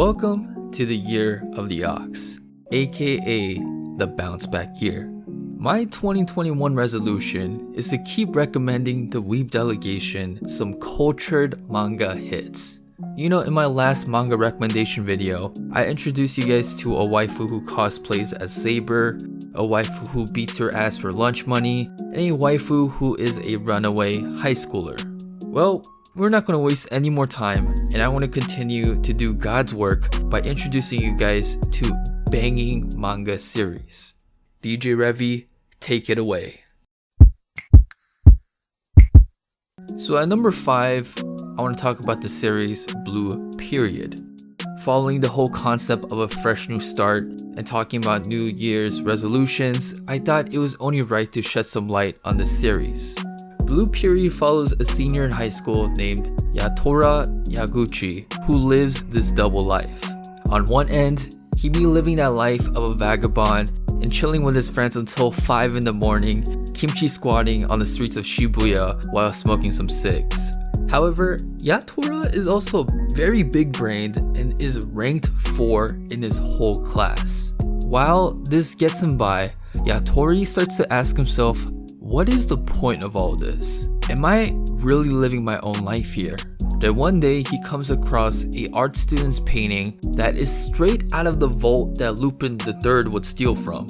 Welcome to the year of the ox, aka the bounce back year. My 2021 resolution is to keep recommending the Weeb delegation some cultured manga hits. You know, in my last manga recommendation video, I introduced you guys to a waifu who cosplays as Saber, a waifu who beats her ass for lunch money, and a waifu who is a runaway high schooler. Well, we're not going to waste any more time, and I want to continue to do God's work by introducing you guys to banging manga series. DJ Revy, take it away. So at number 5, I want to talk about the series Blue Period. Following the whole concept of a fresh new start and talking about New Year's resolutions, I thought it was only right to shed some light on the series. Blue Period follows a senior in high school named Yatora Yaguchi who lives this double life. On one end, he be living that life of a vagabond and chilling with his friends until 5 in the morning, kimchi squatting on the streets of Shibuya while smoking some cigs. However, Yatora is also very big-brained and is ranked 4 in his whole class. While this gets him by, Yatori starts to ask himself, what is the point of all this? Am I really living my own life here? Then one day he comes across a art student's painting that is straight out of the vault that Lupin III would steal from.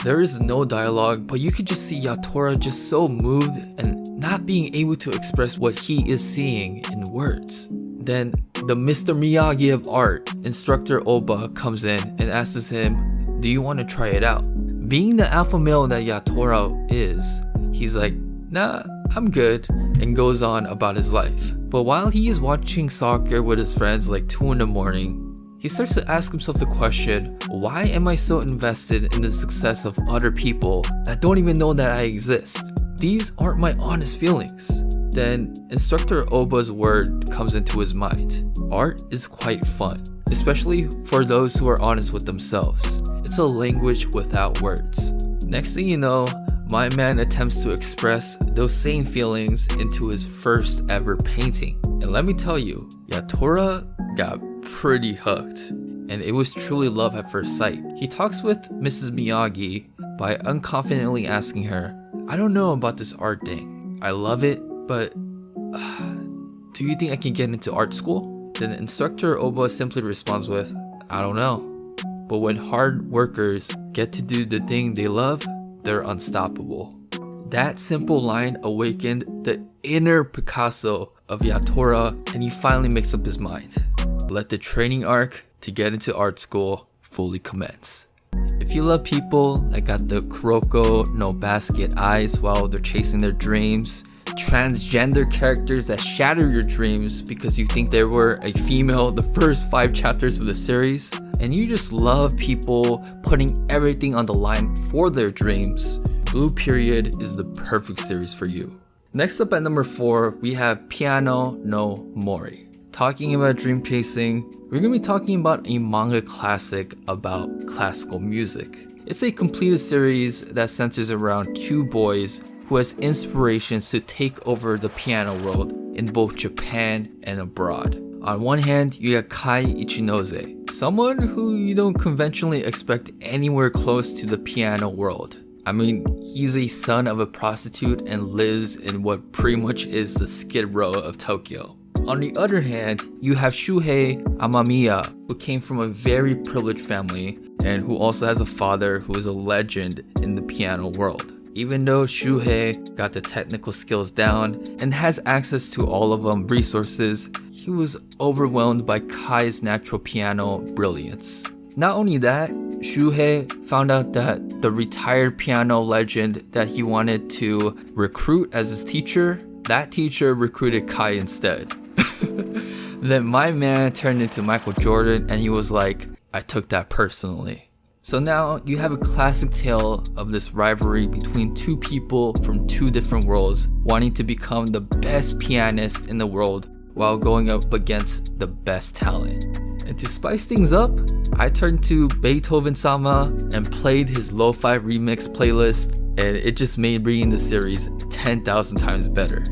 There is no dialogue, but you could just see Yatora just so moved and not being able to express what he is seeing in words. Then the Mr. Miyagi of art, instructor Oba, comes in and asks him, do you want to try it out? Being the alpha male that Yatora is, he's like, nah, I'm good, and goes on about his life. But while he is watching soccer with his friends like 2 in the morning, he starts to ask himself the question, why am I so invested in the success of other people that don't even know that I exist? These aren't my honest feelings. Then instructor Oba's word comes into his mind. Art is quite fun, especially for those who are honest with themselves. It's a language without words. Next thing you know, my man attempts to express those same feelings into his first ever painting. And let me tell you, Yatora got pretty hooked, and it was truly love at first sight. He talks with Mrs. Miyagi by unconfidently asking her, I don't know about this art thing. I love it, but do you think I can get into art school? Then instructor Oba simply responds with, I don't know. But when hard workers get to do the thing they love, they're unstoppable. That simple line awakened the inner Picasso of Yatora, and he finally makes up his mind. Let the training arc to get into art school fully commence. If you love people that got the Kuroko no basket eyes while they're chasing their dreams, transgender characters that shatter your dreams because you think they were a female the first 5 chapters of the series, and you just love people putting everything on the line for their dreams, Blue Period is the perfect series for you. Next up at number 4, we have Piano no Mori. Talking about dream chasing, we're going to be talking about a manga classic about classical music. It's a completed series that centers around 2 boys who has inspirations to take over the piano world in both Japan and abroad. On one hand, you got Kai Ichinose, someone who you don't conventionally expect anywhere close to the piano world. I mean, he's a son of a prostitute and lives in what pretty much is the Skid Row of Tokyo. On the other hand, you have Shuhei Amamiya, who came from a very privileged family and who also has a father who is a legend in the piano world. Even though Shuhei got the technical skills down and has access to all of them resources, he was overwhelmed by Kai's natural piano brilliance. Not only that, Shuhei found out that the retired piano legend that he wanted to recruit as his teacher, that teacher recruited Kai instead. Then my man turned into Michael Jordan and he was like, I took that personally. So now you have a classic tale of this rivalry between 2 people from 2 different worlds wanting to become the best pianist in the world while going up against the best talent. And to spice things up, I turned to Beethoven-sama and played his lo-fi remix playlist, and it just made reading the series 10,000 times better.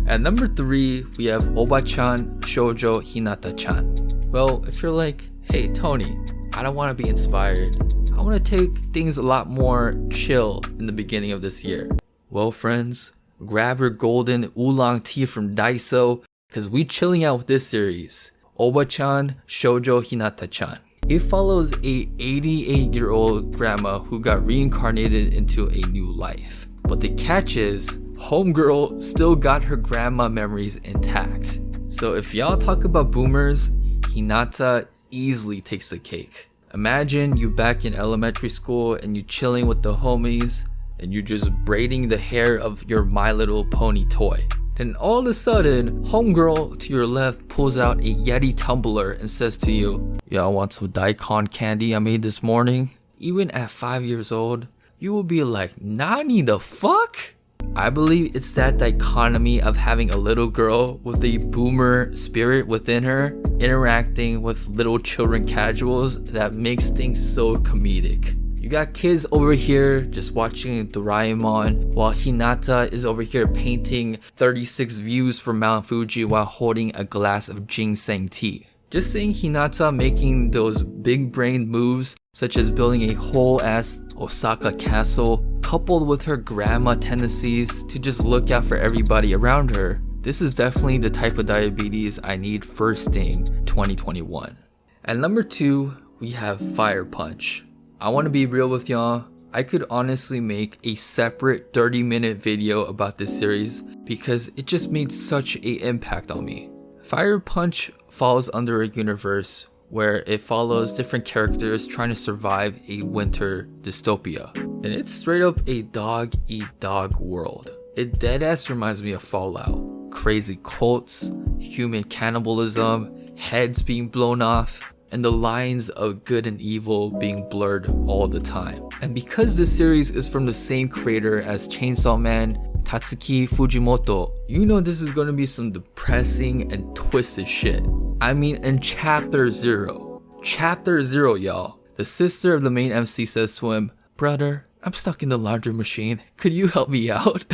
At number 3, we have Obachan, Shoujo, Hinatachan. Well, if you're like, hey Tony, I don't want to be inspired. I want to take things a lot more chill in the beginning of this year. Well friends, grab your golden oolong tea from Daiso, cause we chilling out with this series, Obachan Shoujo Hinatachan. It follows a 88-year-old grandma who got reincarnated into a new life. But the catch is, homegirl still got her grandma memories intact. So if y'all talk about boomers, Hinata easily takes the cake. Imagine you back in elementary school and you chilling with the homies and you just braiding the hair of your My Little Pony toy. Then all of a sudden, homegirl to your left pulls out a Yeti tumbler and says to you, y'all want some daikon candy I made this morning? Even at 5 years old, you will be like, Nani the fuck? I believe it's that dichotomy of having a little girl with a boomer spirit within her interacting with little children casuals that makes things so comedic. You got kids over here just watching Doraemon while Hinata is over here painting 36 views from Mount Fuji while holding a glass of ginseng tea. Just seeing Hinata making those big brain moves such as building a whole ass Osaka castle coupled with her grandma tendencies to just look out for everybody around her, this is definitely the type of diabetes I need first thing 2021. At number 2, we have Fire Punch. I want to be real with y'all, I could honestly make a separate 30-minute video about this series because it just made such an impact on me. Fire Punch falls under a universe where it follows different characters trying to survive a winter dystopia. And it's straight up a dog-eat-dog world. It deadass reminds me of Fallout. Crazy cults, human cannibalism, heads being blown off, and the lines of good and evil being blurred all the time. And because this series is from the same creator as Chainsaw Man, Tatsuki Fujimoto, you know this is gonna be some depressing and twisted shit. I mean, in chapter 0, y'all, the sister of the main MC says to him, brother, I'm stuck in the laundry machine, could you help me out?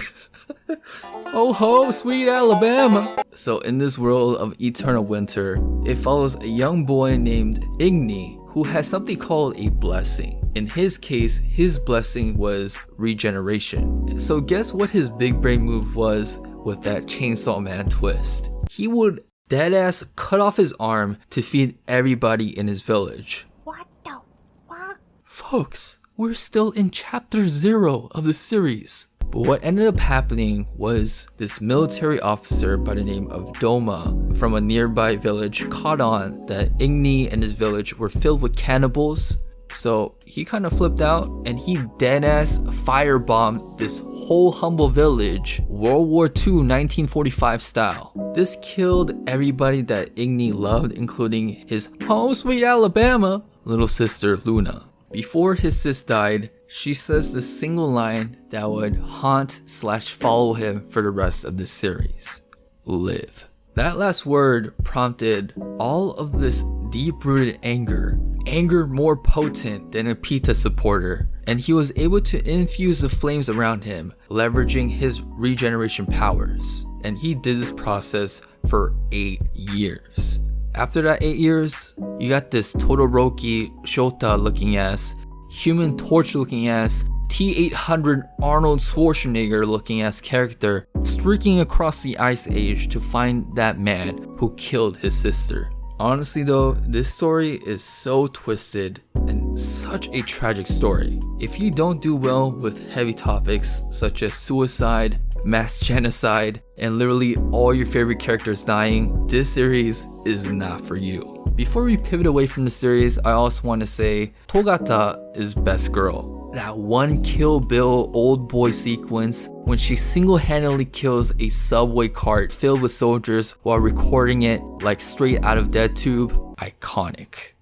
Oh ho, sweet Alabama! So in this world of eternal winter, it follows a young boy named Igni who has something called a blessing. In his case, his blessing was regeneration. So guess what his big brain move was with that Chainsaw Man twist? He would deadass cut off his arm to feed everybody in his village. What the fuck? Folks, we're still in chapter 0 of the series. But what ended up happening was this military officer by the name of Doma from a nearby village caught on that Igni and his village were filled with cannibals. So he kind of flipped out and he deadass firebombed this whole humble village, World War II 1945 style. This killed everybody that Igni loved, including his home sweet Alabama little sister Luna. Before his sis died, she says the single line that would haunt/follow him for the rest of this series. Live. That last word prompted all of this deep-rooted anger more potent than a PETA supporter, and he was able to infuse the flames around him, leveraging his regeneration powers. And he did this process for 8 years. After that 8 years, you got this Todoroki Shota looking ass, Human Torch looking ass, T-800 Arnold Schwarzenegger looking ass character streaking across the Ice Age to find that man who killed his sister. Honestly though, this story is so twisted and such a tragic story. If you don't do well with heavy topics such as suicide, mass genocide, and literally all your favorite characters dying, this series is not for you. Before we pivot away from the series, I also want to say Togata is best girl. That one Kill Bill old boy sequence when she single-handedly kills a subway cart filled with soldiers while recording it like straight out of DeadTube, iconic.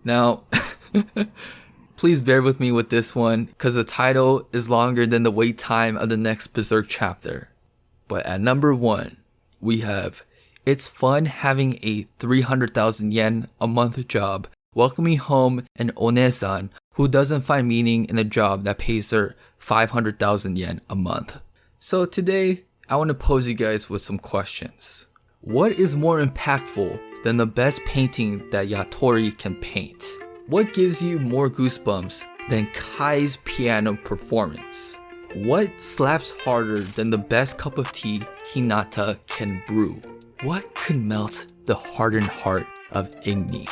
Now, please bear with me with this one because the title is longer than the wait time of the next Berserk chapter. But at number 1, we have It's Fun Having a 300,000 yen a month job, welcoming home an onesan who doesn't find meaning in a job that pays her 500,000 yen a month. So today, I want to pose you guys with some questions. What is more impactful than the best painting that Yatori can paint? What gives you more goosebumps than Kai's piano performance? What slaps harder than the best cup of tea Hinata can brew? What could melt the hardened heart of Igni?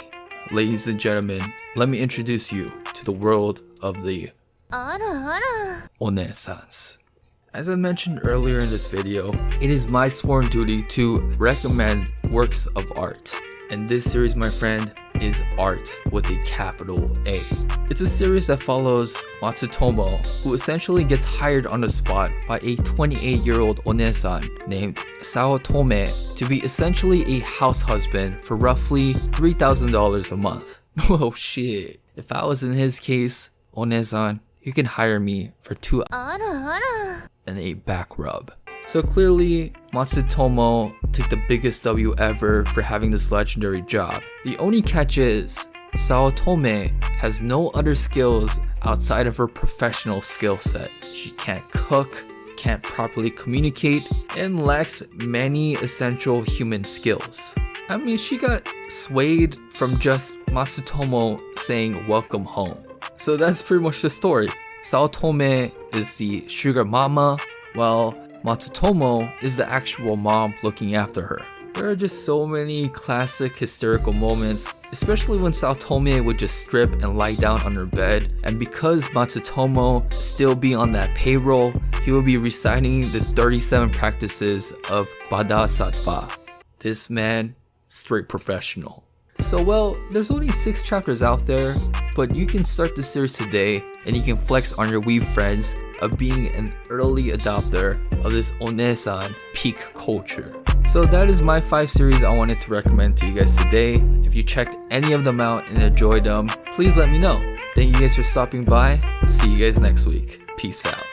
Ladies and gentlemen, let me introduce you to the world of the Onesans. As I mentioned earlier in this video, it is my sworn duty to recommend works of art. And this series, my friend, is art with a capital A. It's a series that follows Matsutomo, who essentially gets hired on the spot by a 28-year-old onesan named Saotome to be essentially a house husband for roughly $3,000 a month. Oh shit. If I was in his case, onesan, you can hire me for 2 and a back rub. So clearly, Matsutomo took the biggest W ever for having this legendary job. The only catch is, Saotome has no other skills outside of her professional skill set. She can't cook, can't properly communicate, and lacks many essential human skills. I mean, she got swayed from just Matsutomo saying welcome home. So that's pretty much the story. Saotome is the sugar mama, while Matsutomo is the actual mom looking after her. There are just so many classic hysterical moments, especially when Saotome would just strip and lie down on her bed, and because Matsutomo still be on that payroll, he will be reciting the 37 practices of Bada Sattva. This man, straight professional. So well, there's only 6 chapters out there, but you can start the series today and you can flex on your weeb friends of being an early adopter of this onesan peak culture. So that is my 5 series I wanted to recommend to you guys today. If you checked any of them out and enjoyed them, please let me know. Thank you guys for stopping by. See you guys next week. Peace out.